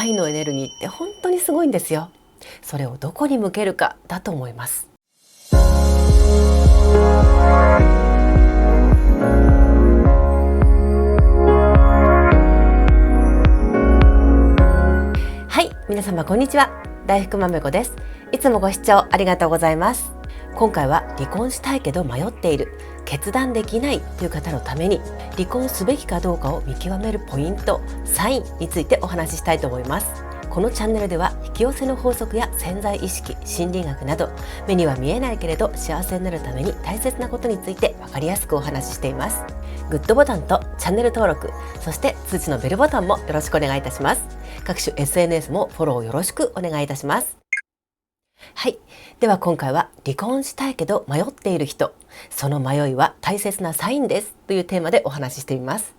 愛のエネルギーって本当にすごいんですよ。それをどこに向けるかだと思います。はい、皆様こんにちは。大福まめこです。いつもご視聴ありがとうございます。今回は離婚したいけど迷っている、決断できないという方のために、離婚すべきかどうかを見極めるポイント、サインについてお話ししたいと思います。このチャンネルでは引き寄せの法則や潜在意識、心理学など目には見えないけれど幸せになるために大切なことについて分かりやすくお話ししています。グッドボタンとチャンネル登録、そして通知のベルボタンもよろしくお願いいたします。各種 SNS もフォローよろしくお願いいたします。はい、では今回は離婚したいけど迷っている人、その迷いは大切なサインですというテーマでお話ししてみます。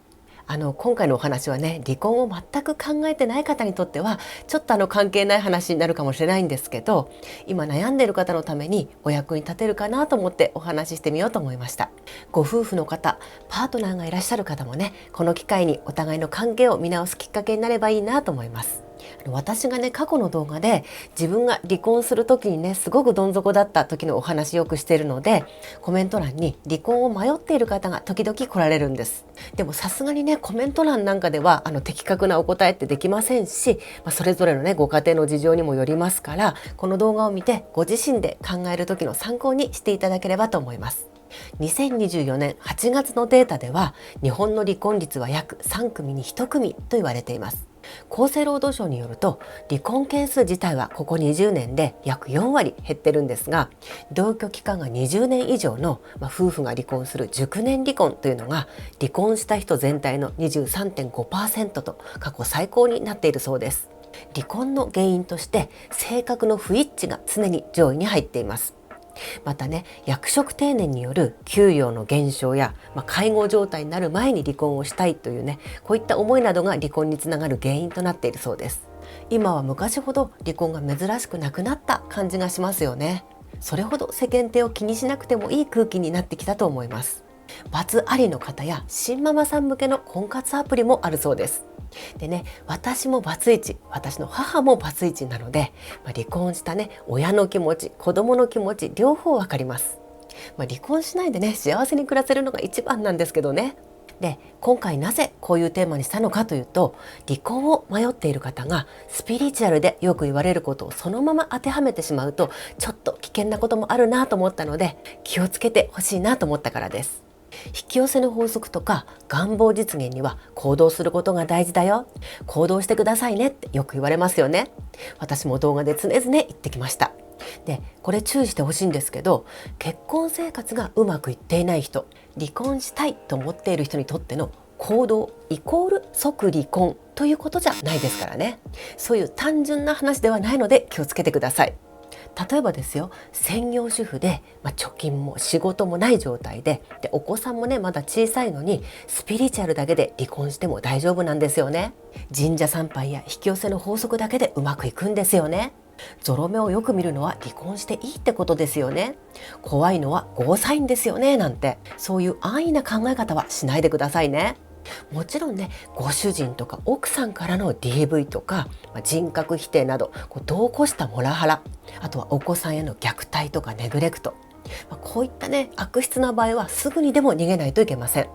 今回のお話はね、離婚を全く考えてない方にとってはちょっと関係ない話になるかもしれないんですけど、今悩んでいる方のためにお役に立てるかなと思ってお話ししてみようと思いました。ご夫婦の方、パートナーがいらっしゃる方もね、この機会にお互いの関係を見直すきっかけになればいいなと思います。私がね、過去の動画で自分が離婚する時にね、すごくどん底だった時のお話よくしているので、コメント欄に離婚を迷っている方が時々来られるんです。でもさすがにね、コメント欄なんかでは的確なお答えってできませんし、それぞれのね、ご家庭の事情にもよりますから、この動画を見てご自身で考える時の参考にしていただければと思います。2024年8月のデータでは、日本の離婚率は約3組に1組と言われています。厚生労働省によると、離婚件数自体はここ20年で約4割減ってるんですが、同居期間が20年以上の、夫婦が離婚する熟年離婚というのが、離婚した人全体の 23.5% と過去最高になっているそうです。離婚の原因として性格の不一致が常に上位に入っています。またね、役職定年による給与の減少や、介護状態になる前に離婚をしたいというね、こういった思いなどが離婚につながる原因となっているそうです。今は昔ほど離婚が珍しくなくなった感じがしますよね。それほど世間体を気にしなくてもいい空気になってきたと思います。バツありの方や新ママさん向けの婚活アプリもあるそうです。でね、私もバツイチ、私の母もバツイチなので、離婚したね、親の気持ち、子供の気持ち、両方わかります。離婚しないでね、幸せに暮らせるのが一番なんですけどね。で、今回なぜこういうテーマにしたのかというと、離婚を迷っている方がスピリチュアルでよく言われることをそのまま当てはめてしまうと、ちょっと危険なこともあるなと思ったので、気をつけてほしいなと思ったからです。引き寄せの法則とか願望実現には行動することが大事だよ。行動してくださいねってよく言われますよね。私も動画で常々言ってきました。で、これ注意してほしいんですけど、結婚生活がうまくいっていない人、離婚したいと思っている人にとっての行動イコール即離婚ということじゃないですからね。そういう単純な話ではないので気をつけてください。例えばですよ、専業主婦で、貯金も仕事もない状態で、お子さんもねまだ小さいのに、スピリチュアルだけで離婚しても大丈夫なんですよね。神社参拝や引き寄せの法則だけでうまくいくんですよね。ゾロ目をよく見るのは離婚していいってことですよね。怖いのはゴーサインですよね、なんて、そういう安易な考え方はしないでくださいね。もちろんね、ご主人とか奥さんからの DV とか、人格否定など度を越したモラハラ、あとはお子さんへの虐待とかネグレクト、こういったね悪質な場合はすぐにでも逃げないといけません。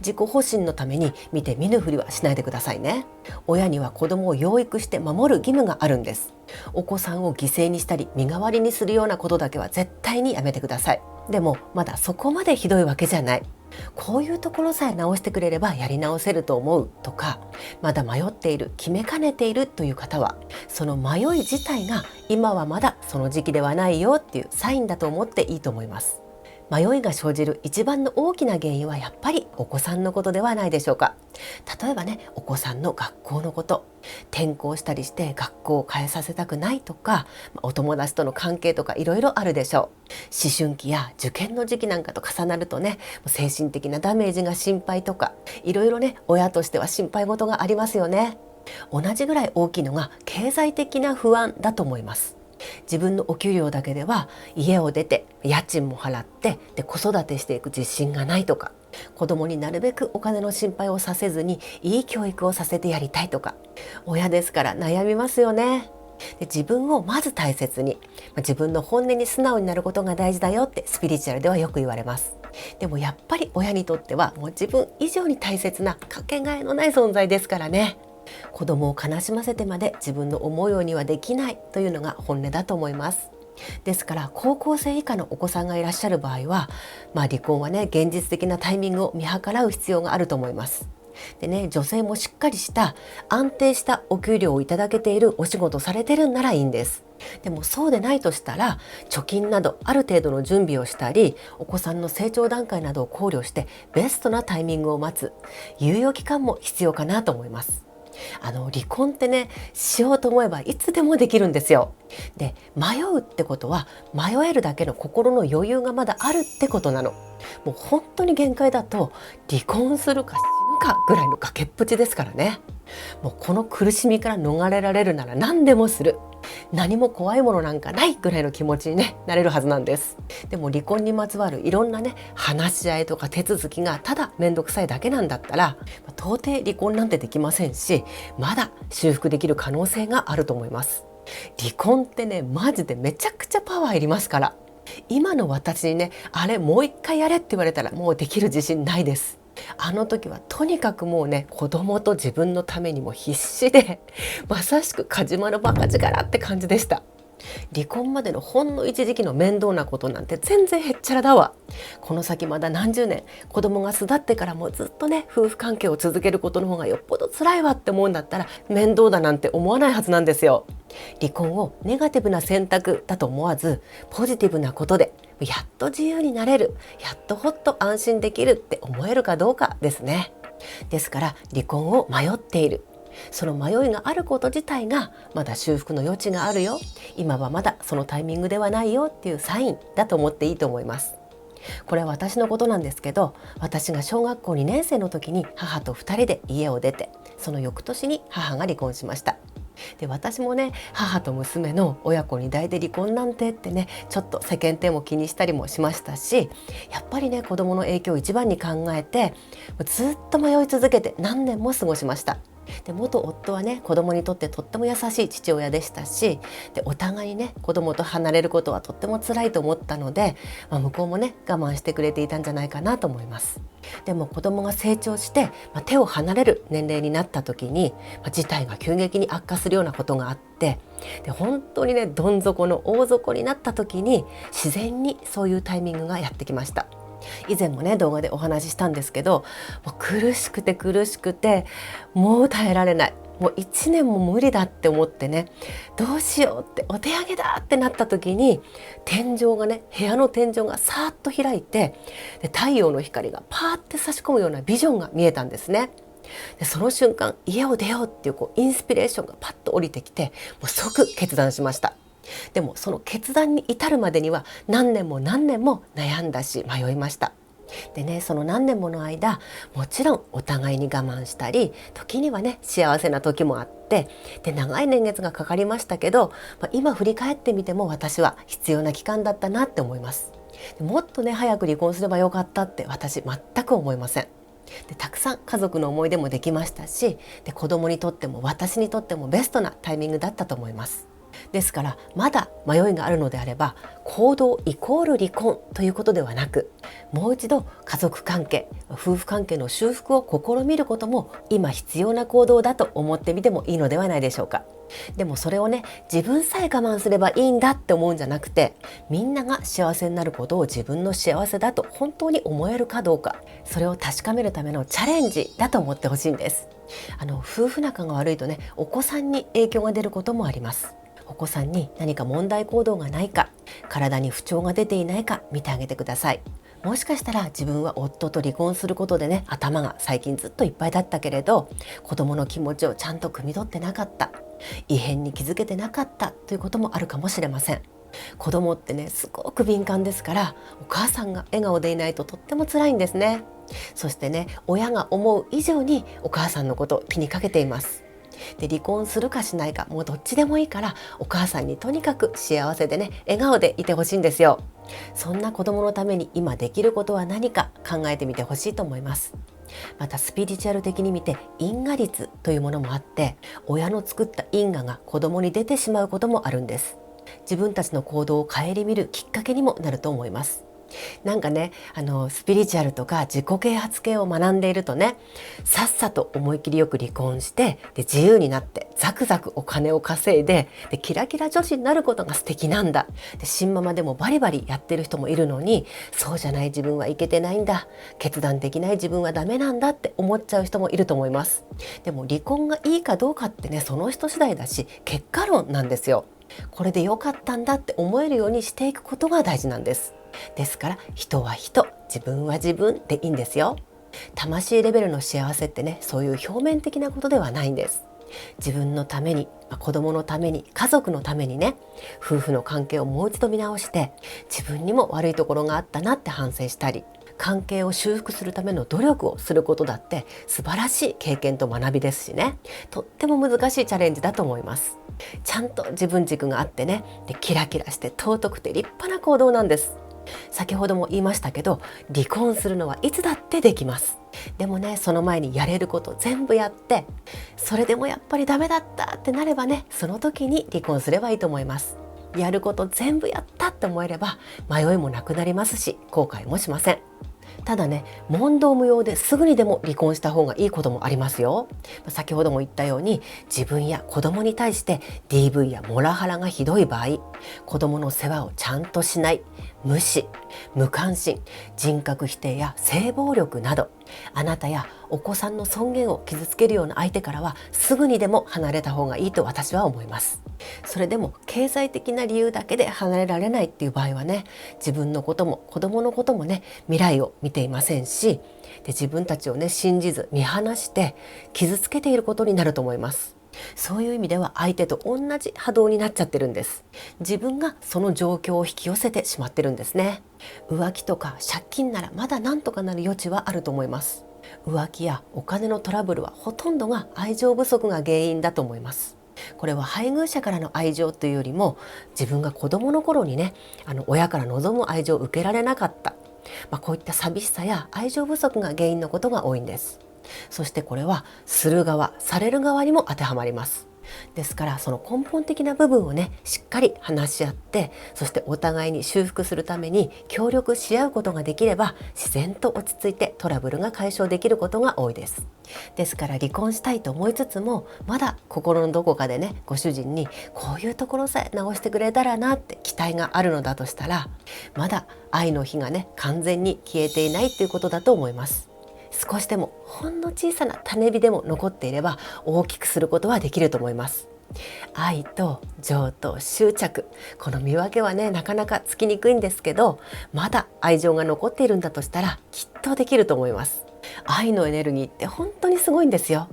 自己保身のために見て見ぬふりはしないでくださいね。親には子供を養育して守る義務があるんです。お子さんを犠牲にしたり身代わりにするようなことだけは絶対にやめてください。でもまだそこまでひどいわけじゃない、こういうところさえ直してくれればやり直せると思うとか、まだ迷っている、決めかねているという方は、その迷い自体が今はまだその時期ではないよっていうサインだと思っていいと思います。迷いが生じる一番の大きな原因はやっぱりお子さんのことではないでしょうか。例えばね、お子さんの学校のこと、転校したりして学校を変えさせたくないとか、お友達との関係とかいろいろあるでしょう。思春期や受験の時期なんかと重なるとね、精神的なダメージが心配とか、いろいろね、親としては心配事がありますよね。同じぐらい大きいのが経済的な不安だと思います。自分のお給料だけでは家を出て家賃も払って、子育てしていく自信がないとか、子供になるべくお金の心配をさせずにいい教育をさせてやりたいとか、親ですから悩みますよね。で、自分をまず大切に、自分の本音に素直になることが大事だよってスピリチュアルではよく言われます。でもやっぱり親にとってはもう自分以上に大切なかけがえのない存在ですからね。子供を悲しませてまで自分の思うようにはできないというのが本音だと思います。ですから高校生以下のお子さんがいらっしゃる場合は、離婚はね、現実的なタイミングを見計らう必要があると思います。でね、女性もしっかりした安定したお給料をいただけているお仕事されてるんならいいんです。でもそうでないとしたら、貯金などある程度の準備をしたり、お子さんの成長段階などを考慮してベストなタイミングを待つ猶予期間も必要かなと思います。離婚ってね、しようと思えばいつでもできるんですよ。で、迷うってことは迷えるだけの心の余裕がまだあるってことなの。もう本当に限界だと離婚するか死ぬかぐらいの崖っぷちですからね。もうこの苦しみから逃れられるなら何でもする、何も怖いものなんかないぐらいの気持ちに、なれるはずなんです。でも離婚にまつわるいろんな話し合いとか手続きがただ面倒くさいだけなんだったら、到底離婚なんてできませんし、まだ修復できる可能性があると思います。離婚ってね、マジでめちゃくちゃパワーいりますから、今の私にあれもう一回やれって言われたらもうできる自信ないです。あの時はとにかくもう子供と自分のためにも必死で、まさしくカジマのバカ力って感じでした。離婚までのほんの一時期の面倒なことなんて全然へっちゃらだわ。この先まだ何十年、子供が巣立ってからもずっと夫婦関係を続けることの方がよっぽど辛いわって思うんだったら、面倒だなんて思わないはずなんですよ。離婚をネガティブな選択だと思わず、ポジティブなことでやっと自由になれる、やっとほっと安心できるって思えるかどうかですね。ですから離婚を迷っている、その迷いがあること自体がまだ修復の余地があるよ、今はまだそのタイミングではないよっていうサインだと思っていいと思います。これは私のことなんですけど、私が小学校2年生の時に母と2人で家を出て、その翌年に母が離婚しました。で、私も母と娘の親子2代で離婚なんてってちょっと世間体も気にしたりもしましたし、やっぱり子供の影響を一番に考えてずっと迷い続けて何年も過ごしました。で、元夫は子供にとってとっても優しい父親でしたし、でお互いに子供と離れることはとっても辛いと思ったので、向こうも我慢してくれていたんじゃないかなと思います。でも子供が成長して、手を離れる年齢になった時に、事態が急激に悪化するようなことがあって、で本当にどん底の大底になった時に自然にそういうタイミングがやってきました。以前も動画でお話ししたんですけど、もう苦しくてもう耐えられない、もう1年も無理だって思ってどうしようってお手上げだってなった時に、天井が部屋の天井がさーっと開いて、で太陽の光がパーって差し込むようなビジョンが見えたんですね。でその瞬間、家を出ようっていうインスピレーションがパッと降りてきて、もう即決断しました。でもその決断に至るまでには何年も悩んだし迷いました。でその何年もの間、もちろんお互いに我慢したり、時には幸せな時もあって、で長い年月がかかりましたけど、今振り返ってみても私は必要な期間だったなって思います。でもっと早く離婚すればよかったって私全く思いません。でたくさん家族の思い出もできましたし、で子供にとっても私にとってもベストなタイミングだったと思います。ですからまだ迷いがあるのであれば、行動イコール離婚ということではなく、もう一度家族関係、夫婦関係の修復を試みることも今必要な行動だと思ってみてもいいのではないでしょうか。でもそれを自分さえ我慢すればいいんだって思うんじゃなくて、みんなが幸せになることを自分の幸せだと本当に思えるかどうか、それを確かめるためのチャレンジだと思ってほしいんです。夫婦仲が悪いとお子さんに影響が出ることもあります。お子さんに何か問題行動がないか、体に不調が出ていないか見てあげてください。もしかしたら自分は夫と離婚することで頭が最近ずっといっぱいだったけれど、子供の気持ちをちゃんと汲み取ってなかった、異変に気づけてなかったということもあるかもしれません。子供ってすごく敏感ですから、お母さんが笑顔でいないととっても辛いんですね。そして親が思う以上にお母さんのことを気にかけています。で、離婚するかしないかもうどっちでもいいから、お母さんにとにかく幸せでね、笑顔でいてほしいんですよ。そんな子供のために今できることは何か考えてみてほしいと思います。またスピリチュアル的に見て因果率というものもあって、親の作った因果が子供に出てしまうこともあるんです。自分たちの行動を顧みるきっかけにもなると思います。なんかね、スピリチュアルとか自己啓発系を学んでいるとね、さっさと思い切りよく離婚して、で自由になってザクザクお金を稼いで、でキラキラ女子になることが素敵なんだ、で新ママでもバリバリやってる人もいるのに、そうじゃない自分はいけてないんだ、決断できない自分はダメなんだって思っちゃう人もいると思います。でも離婚がいいかどうかってね、その人次第だし、結果論なんですよ。これで良かったんだって思えるようにしていくことが大事なんです。ですから、人は人、自分は自分でいいんですよ。魂レベルの幸せってね、そういう表面的なことではないんです。自分のために、子供のために、家族のためにね、夫婦の関係をもう一度見直して、自分にも悪いところがあったなって反省したり、関係を修復するための努力をすることだって素晴らしい経験と学びですしね、とっても難しいチャレンジだと思います。ちゃんと自分軸があってね、でキラキラして尊くて立派な行動なんです。先ほども言いましたけど、離婚するのはいつだってできます。でもね、その前にやれること全部やって、それでもやっぱりダメだったってなればね、その時に離婚すればいいと思います。やること全部やったって思えれば、迷いもなくなりますし、後悔もしません。ただね、問答無用ですぐにでも離婚した方がいいこともありますよ。先ほども言ったように、自分や子供に対して DV やモラハラがひどい場合、子供の世話をちゃんとしない、無視、無関心、人格否定や性暴力など、あなたやお子さんの尊厳を傷つけるような相手からはすぐにでも離れた方がいいと私は思います。それでも経済的な理由だけで離れられないっていう場合はね、自分のことも子供のこともね、未来を見ていませんし、で自分たちをね、信じず見放して傷つけていることになると思います。そういう意味では相手と同じ波動になっちゃってるんです。自分がその状況を引き寄せてしまってるんですね。浮気とか借金ならまだなんとかなる余地はあると思います。浮気やお金のトラブルはほとんどが愛情不足が原因だと思います。これは配偶者からの愛情というよりも、自分が子供の頃にね、親から望む愛情を受けられなかった、こういった寂しさや愛情不足が原因のことが多いんです。そしてこれはする側、される側にも当てはまります。ですから、その根本的な部分をね、しっかり話し合って、そしてお互いに修復するために協力し合うことができれば、自然と落ち着いてトラブルが解消できることが多いです。ですから、離婚したいと思いつつも、まだ心のどこかでね、ご主人にこういうところさえ直してくれたらなって期待があるのだとしたら、まだ愛の火がね、完全に消えていないということだと思います。少しでも、ほんの小さな種火でも残っていれば、大きくすることはできると思います。愛と情と執着、この見分けはね、なかなかつきにくいんですけど、まだ愛情が残っているんだとしたら、きっとできると思います。愛のエネルギーって本当にすごいんですよ。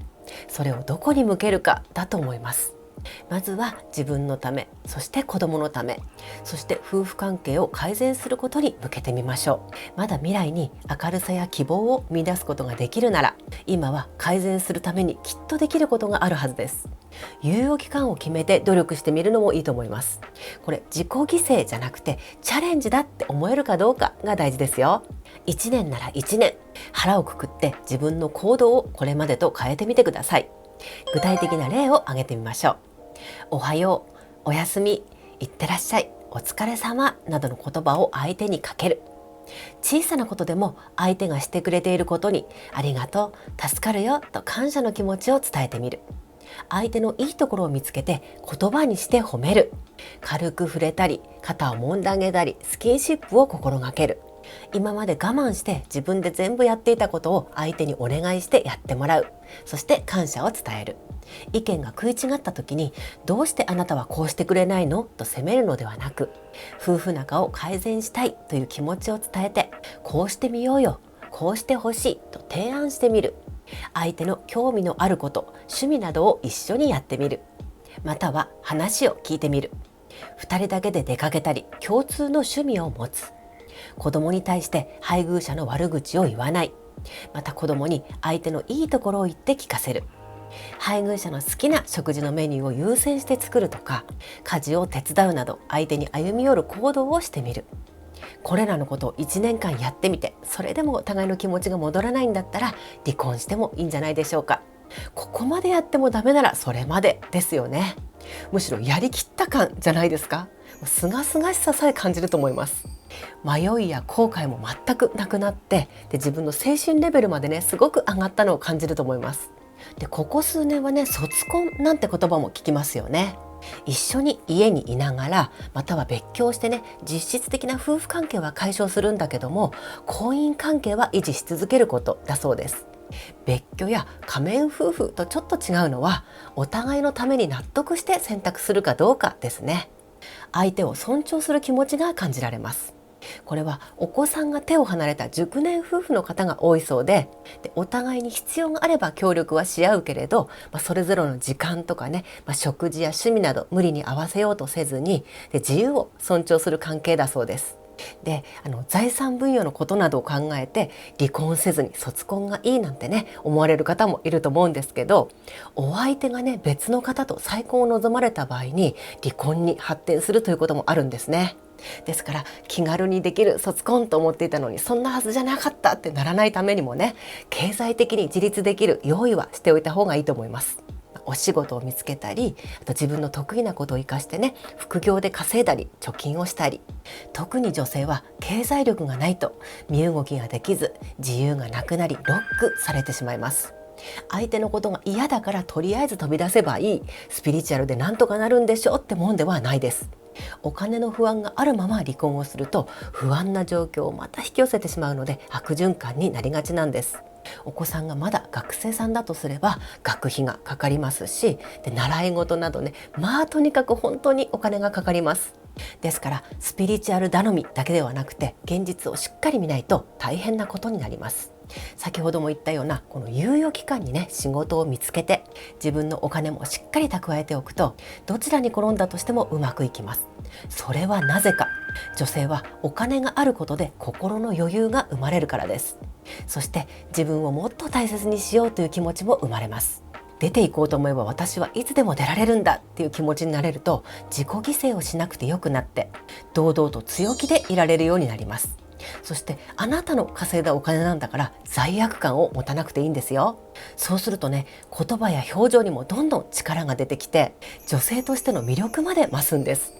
それをどこに向けるかだと思います。まずは自分のため、そして子供のため、そして夫婦関係を改善することに向けてみましょう。まだ未来に明るさや希望を見出すことができるなら、今は改善するためにきっとできることがあるはずです。猶予期間を決めて努力してみるのもいいと思います。これ、自己犠牲じゃなくてチャレンジだって思えるかどうかが大事ですよ。1年なら1年、腹をくくって自分の行動をこれまでと変えてみてください。具体的な例を挙げてみましょう。おはよう、おやすみ、いってらっしゃい、お疲れ様などの言葉を相手にかける。小さなことでも相手がしてくれていることにありがとう、助かるよと感謝の気持ちを伝えてみる。相手のいいところを見つけて言葉にして褒める。軽く触れたり、肩を揉んであげたり、スキンシップを心がける。今まで我慢して自分で全部やっていたことを相手にお願いしてやってもらう。そして感謝を伝える。意見が食い違った時に、どうしてあなたはこうしてくれないのと責めるのではなく、夫婦仲を改善したいという気持ちを伝えて、こうしてみようよ、こうしてほしいと提案してみる。相手の興味のあること、趣味などを一緒にやってみる。または話を聞いてみる。2人だけで出かけたり、共通の趣味を持つ。子供に対して配偶者の悪口を言わない。また子供に相手のいいところを言って聞かせる。配偶者の好きな食事のメニューを優先して作るとか、家事を手伝うなど相手に歩み寄る行動をしてみる。これらのことを1年間やってみて、それでもお互いの気持ちが戻らないんだったら離婚してもいいんじゃないでしょうか。ここまでやってもダメならそれまでですよね。むしろやりきった感じゃないですか。すがすがしささえ感じると思います。迷いや後悔も全くなくなって、自分の精神レベルまでねすごく上がったのを感じると思います。ここ数年はね、卒婚なんて言葉も聞きますよね。一緒に家にいながら、または別居をしてね、実質的な夫婦関係は解消するんだけども、婚姻関係は維持し続けることだそうです。別居や仮面夫婦とちょっと違うのは、お互いのために納得して選択するかどうかですね。相手を尊重する気持ちが感じられます。これはお子さんが手を離れた熟年夫婦の方が多いそうで、お互いに必要があれば協力はし合うけれど、それぞれの時間とかね、食事や趣味など無理に合わせようとせずに、自由を尊重する関係だそうです。財産分与のことなどを考えて離婚せずに卒婚がいいなんてね思われる方もいると思うんですけど、お相手がね別の方と再婚を望まれた場合に離婚に発展するということもあるんですね。ですから気軽にできる卒婚と思っていたのにそんなはずじゃなかったってならないためにもね、経済的に自立できる用意はしておいた方がいいと思います。お仕事を見つけたり、あと自分の得意なことを生かしてね副業で稼いだり貯金をしたり、特に女性は経済力がないと身動きができず自由がなくなりロックされてしまいます。相手のことが嫌だからとりあえず飛び出せばいい、スピリチュアルでなんとかなるんでしょってもんではないです。お金の不安があるまま離婚をすると不安な状況をまた引き寄せてしまうので悪循環になりがちなんです。お子さんがまだ学生さんだとすれば学費がかかりますし、習い事などね、とにかく本当にお金がかかります。ですからスピリチュアル頼みだけではなくて現実をしっかり見ないと大変なことになります。先ほども言ったようなこの猶予期間にね仕事を見つけて自分のお金もしっかり蓄えておくと、どちらに転んだとしてもうまくいきます。それはなぜか、女性はお金があることで心の余裕が生まれるからです。そして自分をもっと大切にしようという気持ちも生まれます。出ていこうと思えば私はいつでも出られるんだっていう気持ちになれると、自己犠牲をしなくてよくなって堂々と強気でいられるようになります。そしてあなたの稼いだお金なんだから罪悪感を持たなくていいんですよ。そうするとね、言葉や表情にもどんどん力が出てきて女性としての魅力まで増すんです。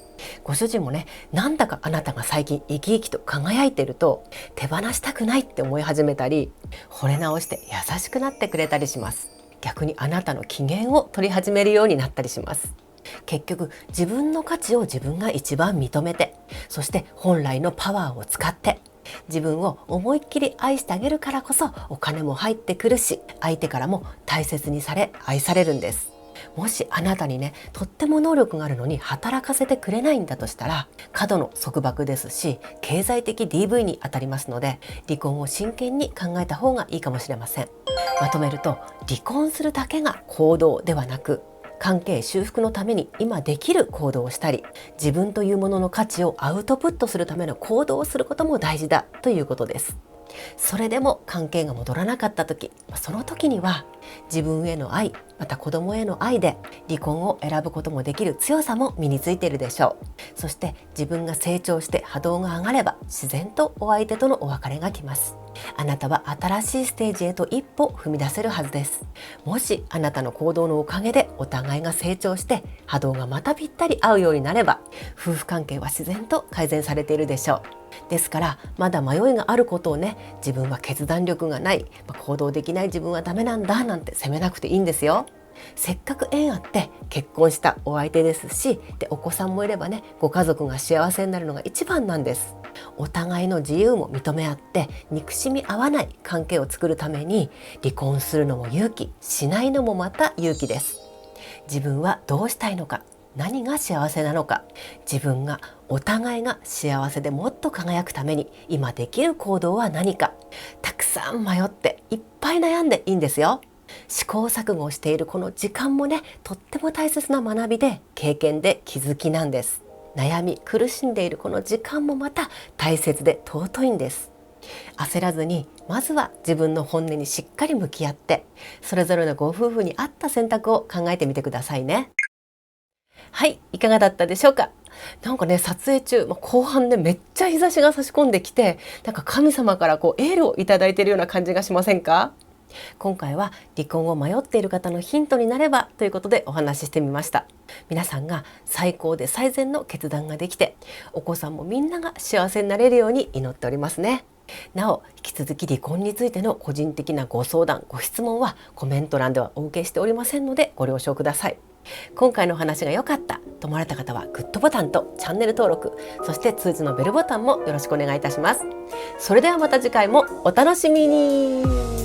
ご主人もね、なんだかあなたが最近生き生きと輝いていると手放したくないって思い始めたり、惚れ直して優しくなってくれたりします。逆にあなたの機嫌を取り始めるようになったりします。結局自分の価値を自分が一番認めて、そして本来のパワーを使って自分を思いっきり愛してあげるからこそお金も入ってくるし、相手からも大切にされ愛されるんです。もしあなたにねとっても能力があるのに働かせてくれないんだとしたら、過度の束縛ですし経済的 DV に当たりますので、離婚を真剣に考えた方がいいかもしれません。まとめると、離婚するだけが行動ではなく、関係修復のために今できる行動をしたり、自分というものの価値をアウトプットするための行動をすることも大事だということです。それでも関係が戻らなかった時、その時には自分への愛、また子供への愛で離婚を選ぶこともできる強さも身についているでしょう。そして自分が成長して波動が上がれば自然とお相手とのお別れが来ます。あなたは新しいステージへと一歩踏み出せるはずです。もしあなたの行動のおかげでお互いが成長して波動がまたぴったり合うようになれば、夫婦関係は自然と改善されているでしょう。ですからまだ迷いがあることをね、自分は決断力がない、行動できない自分はダメなんだなんて責めなくていいんですよ。せっかく縁あって結婚したお相手ですし、お子さんもいればね、ご家族が幸せになるのが一番なんです。お互いの自由も認め合って憎しみ合わない関係を作るために、離婚するのも勇気、しないのもまた勇気です。自分はどうしたいのか、何が幸せなのか、自分がお互いが幸せでもっと輝くために今できる行動は何か、たくさん迷っていっぱい悩んでいいんですよ。試行錯誤をしているこの時間もね、とっても大切な学びで経験で気づきなんです。悩み苦しんでいるこの時間もまた大切で尊いんです。焦らずに、まずは自分の本音にしっかり向き合って、それぞれのご夫婦に合った選択を考えてみてくださいね。はい、いかがだったでしょうか。なんかね、撮影中、後半でめっちゃ日差しが差し込んできて、なんか神様からエールをいただいているような感じがしませんか？今回は離婚を迷っている方のヒントになればということでお話ししてみました。皆さんが最高で最善の決断ができて、お子さんもみんなが幸せになれるように祈っておりますね。なお、引き続き離婚についての個人的なご相談、ご質問はコメント欄ではお受けしておりませんのでご了承ください。今回のお話が良かったと思われた方はグッドボタンとチャンネル登録、そして通知のベルボタンもよろしくお願いいたします。それではまた次回もお楽しみに。